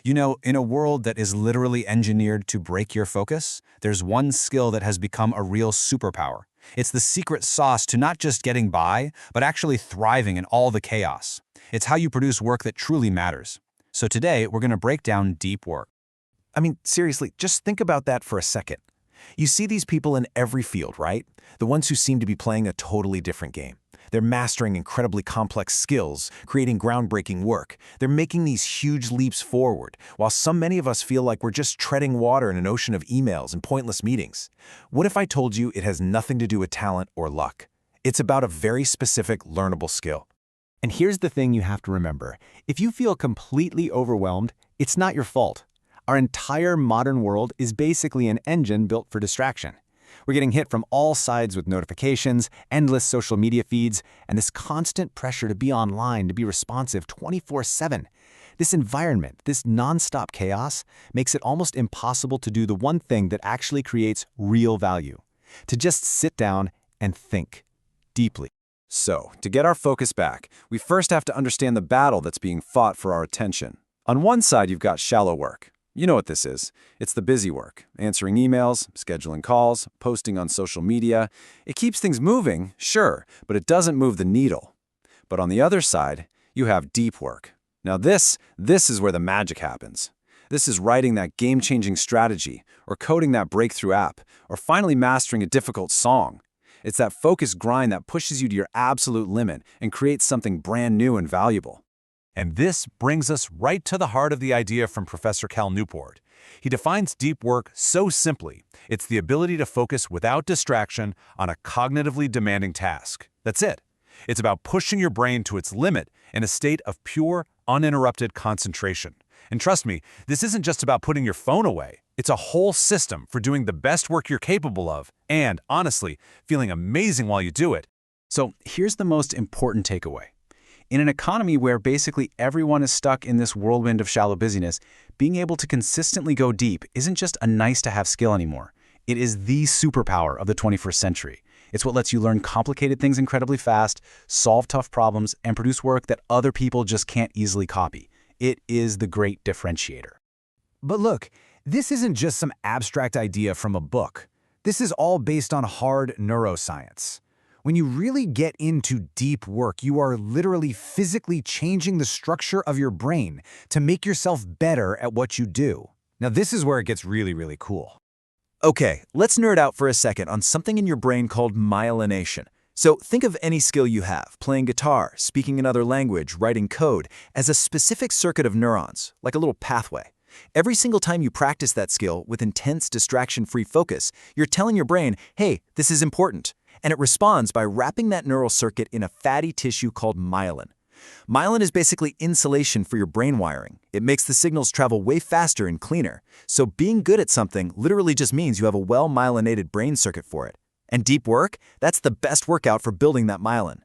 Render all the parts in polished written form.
You know, in a world that is literally engineered to break your focus, there's one skill that has become a real superpower. It's the secret sauce to not just getting by, but actually thriving in all the chaos. It's how you produce work that truly matters. So today, we're going to break down deep work. I mean, seriously, just think about that for a second. You see these people in every field, right? The ones who seem to be playing a totally different game. They're mastering incredibly complex skills, creating groundbreaking work. They're making these huge leaps forward, while many of us feel like we're just treading water in an ocean of emails and pointless meetings. What if I told you it has nothing to do with talent or luck? It's about a very specific, learnable skill. And here's the thing you have to remember. If you feel completely overwhelmed, it's not your fault. Our entire modern world is basically an engine built for distraction. We're getting hit from all sides with notifications, endless social media feeds, and this constant pressure to be online, to be responsive 24/7. This environment, this nonstop chaos, makes it almost impossible to do the one thing that actually creates real value: to just sit down and think deeply. So, to get our focus back, we first have to understand the battle that's being fought for our attention. On one side, you've got shallow work. You know what this is. It's the busy work, answering emails, scheduling calls, posting on social media. It keeps things moving, sure, but it doesn't move the needle. But on the other side, you have deep work. Now this is where the magic happens. This is writing that game-changing strategy, or coding that breakthrough app, or finally mastering a difficult song. It's that focused grind that pushes you to your absolute limit and creates something brand new and valuable. And this brings us right to the heart of the idea from Professor Cal Newport. He defines deep work so simply. It's the ability to focus without distraction on a cognitively demanding task. That's it. It's about pushing your brain to its limit in a state of pure, uninterrupted concentration. And trust me, this isn't just about putting your phone away. It's a whole system for doing the best work you're capable of and, honestly, feeling amazing while you do it. So here's the most important takeaway. In an economy where basically everyone is stuck in this whirlwind of shallow busyness, being able to consistently go deep isn't just a nice-to-have skill anymore. It is the superpower of the 21st century. It's what lets you learn complicated things incredibly fast, solve tough problems, and produce work that other people just can't easily copy. It is the great differentiator. But look, this isn't just some abstract idea from a book. This is all based on hard neuroscience. When you really get into deep work, you are literally physically changing the structure of your brain to make yourself better at what you do. Now, this is where it gets really, really cool. Okay, let's nerd out for a second on something in your brain called myelination. So think of any skill you have, playing guitar, speaking another language, writing code, as a specific circuit of neurons, like a little pathway. Every single time you practice that skill with intense, distraction-free focus, you're telling your brain, hey, this is important. And it responds by wrapping that neural circuit in a fatty tissue called myelin. Myelin is basically insulation for your brain wiring. It makes the signals travel way faster and cleaner. So being good at something literally just means you have a well-myelinated brain circuit for it. And deep work? That's the best workout for building that myelin.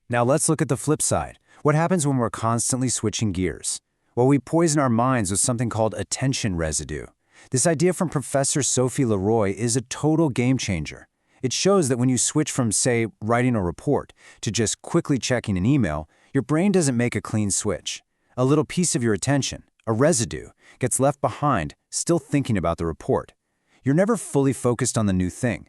Now let's look at the flip side. What happens when we're constantly switching gears? Well, we poison our minds with something called attention residue. This idea from Professor Sophie Leroy is a total game changer. It shows that when you switch from, say, writing a report to just quickly checking an email, your brain doesn't make a clean switch. A little piece of your attention, a residue, gets left behind, still thinking about the report. You're never fully focused on the new thing.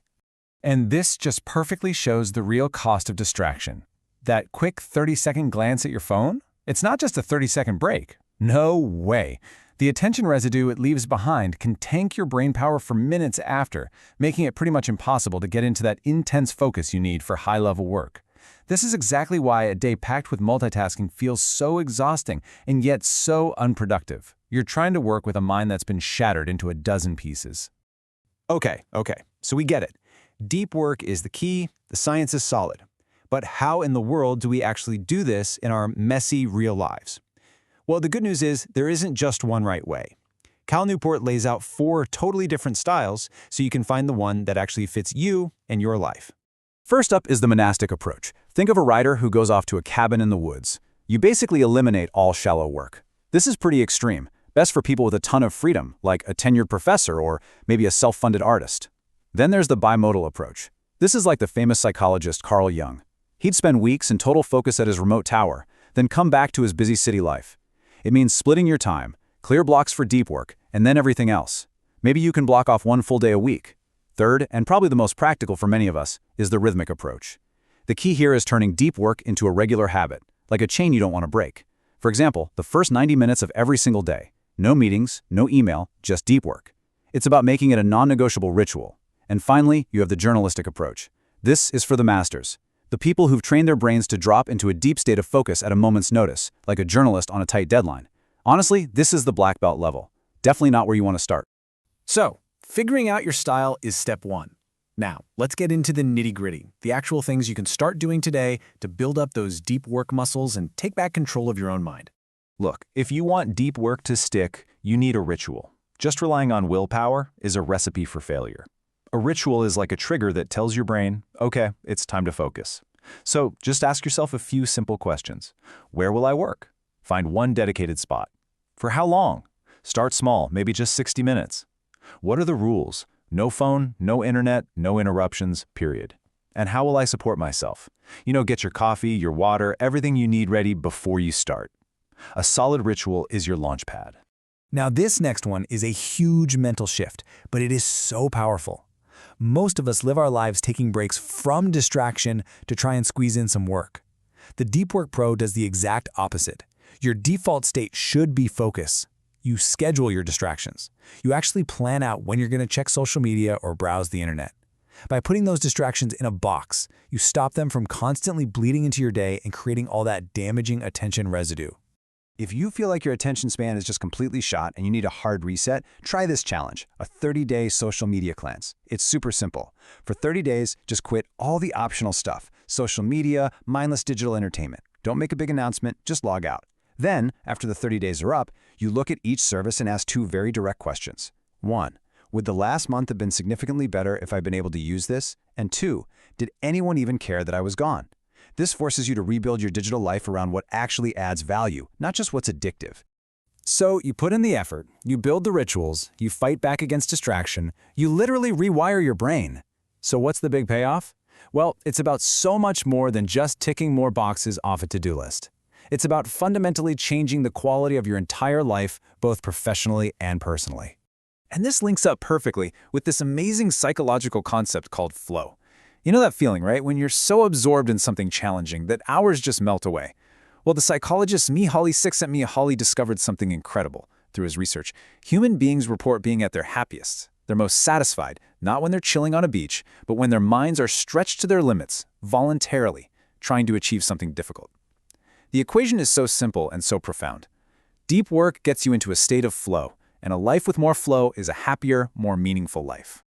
And this just perfectly shows the real cost of distraction. That quick 30-second glance at your phone? It's not just a 30-second break. No way. The attention residue it leaves behind can tank your brain power for minutes after, making it pretty much impossible to get into that intense focus you need for high-level work. This is exactly why a day packed with multitasking feels so exhausting and yet so unproductive. You're trying to work with a mind that's been shattered into a dozen pieces. Okay, so we get it. Deep work is the key, the science is solid. But how in the world do we actually do this in our messy real lives? Well, the good news is there isn't just one right way. Cal Newport lays out 4 totally different styles so you can find the one that actually fits you and your life. First up is the monastic approach. Think of a writer who goes off to a cabin in the woods. You basically eliminate all shallow work. This is pretty extreme, best for people with a ton of freedom, like a tenured professor or maybe a self-funded artist. Then there's the bimodal approach. This is like the famous psychologist Carl Jung. He'd spend weeks in total focus at his remote tower, then come back to his busy city life. It means splitting your time, Clear blocks for deep work, and then everything else. Maybe you can block off one full day a week. Third, and probably the most practical for many of us, is the rhythmic approach. The key here is turning deep work into a regular habit, like a chain you don't want to break. For example, the first 90 minutes of every single day. No meetings, no email, just deep work. It's about making it a non-negotiable ritual. And finally, you have the journalistic approach. This is for the masters, the people who've trained their brains to drop into a deep state of focus at a moment's notice, like a journalist on a tight deadline. Honestly, this is the black belt level. Definitely not where you want to start. So, figuring out your style is step one. Now, let's get into the nitty-gritty, the actual things you can start doing today to build up those deep work muscles and take back control of your own mind. Look, if you want deep work to stick, you need a ritual. Just relying on willpower is a recipe for failure. A ritual is like a trigger that tells your brain, okay, it's time to focus. So just ask yourself a few simple questions. Where will I work? Find one dedicated spot. For how long? Start small, maybe just 60 minutes. What are the rules? No phone, no internet, no interruptions, period. And how will I support myself? Get your coffee, your water, everything you need ready before you start. A solid ritual is your launch pad. Now, this next one is a huge mental shift, but it is so powerful. Most of us live our lives taking breaks from distraction to try and squeeze in some work. The Deep Work Pro does the exact opposite. Your default state should be focus. You schedule your distractions. You actually plan out when you're going to check social media or browse the internet. By putting those distractions in a box, you stop them from constantly bleeding into your day and creating all that damaging attention residue. If you feel like your attention span is just completely shot and you need a hard reset, try this challenge, a 30-day social media cleanse. It's super simple. For 30 days, just quit all the optional stuff, social media, mindless digital entertainment. Don't make a big announcement, just log out. Then, after the 30 days are up, you look at each service and ask two very direct questions. 1. Would the last month have been significantly better if I'd been able to use this? And 2. Did anyone even care that I was gone? This forces you to rebuild your digital life around what actually adds value, not just what's addictive. So you put in the effort, you build the rituals, you fight back against distraction, you literally rewire your brain. So what's the big payoff? Well, it's about so much more than just ticking more boxes off a to-do list. It's about fundamentally changing the quality of your entire life, both professionally and personally. And this links up perfectly with this amazing psychological concept called flow. You know that feeling, right? When you're so absorbed in something challenging that hours just melt away. Well, the psychologist Mihaly Csikszentmihalyi discovered something incredible through his research. Human beings report being at their happiest. They're most satisfied, not when they're chilling on a beach, but when their minds are stretched to their limits, voluntarily, trying to achieve something difficult. The equation is so simple and so profound. Deep work gets you into a state of flow, and a life with more flow is a happier, more meaningful life.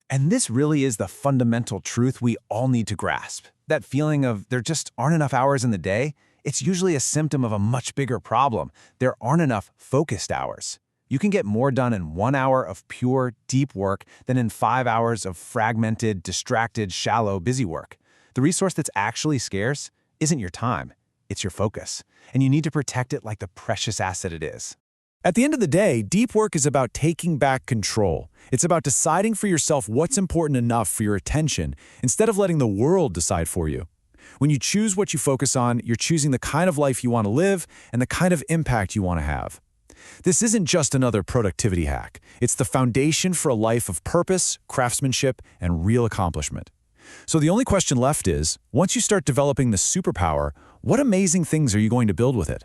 And this really is the fundamental truth we all need to grasp. That feeling of there just aren't enough hours in the day, it's usually a symptom of a much bigger problem. There aren't enough focused hours. You can get more done in 1 hour of pure, deep work than in 5 hours of fragmented, distracted, shallow, busy work. The resource that's actually scarce isn't your time, it's your focus. And you need to protect it like the precious asset it is. At the end of the day, deep work is about taking back control. It's about deciding for yourself what's important enough for your attention instead of letting the world decide for you. When you choose what you focus on, you're choosing the kind of life you want to live and the kind of impact you want to have. This isn't just another productivity hack. It's the foundation for a life of purpose, craftsmanship, and real accomplishment. So the only question left is, once you start developing the superpower, what amazing things are you going to build with it?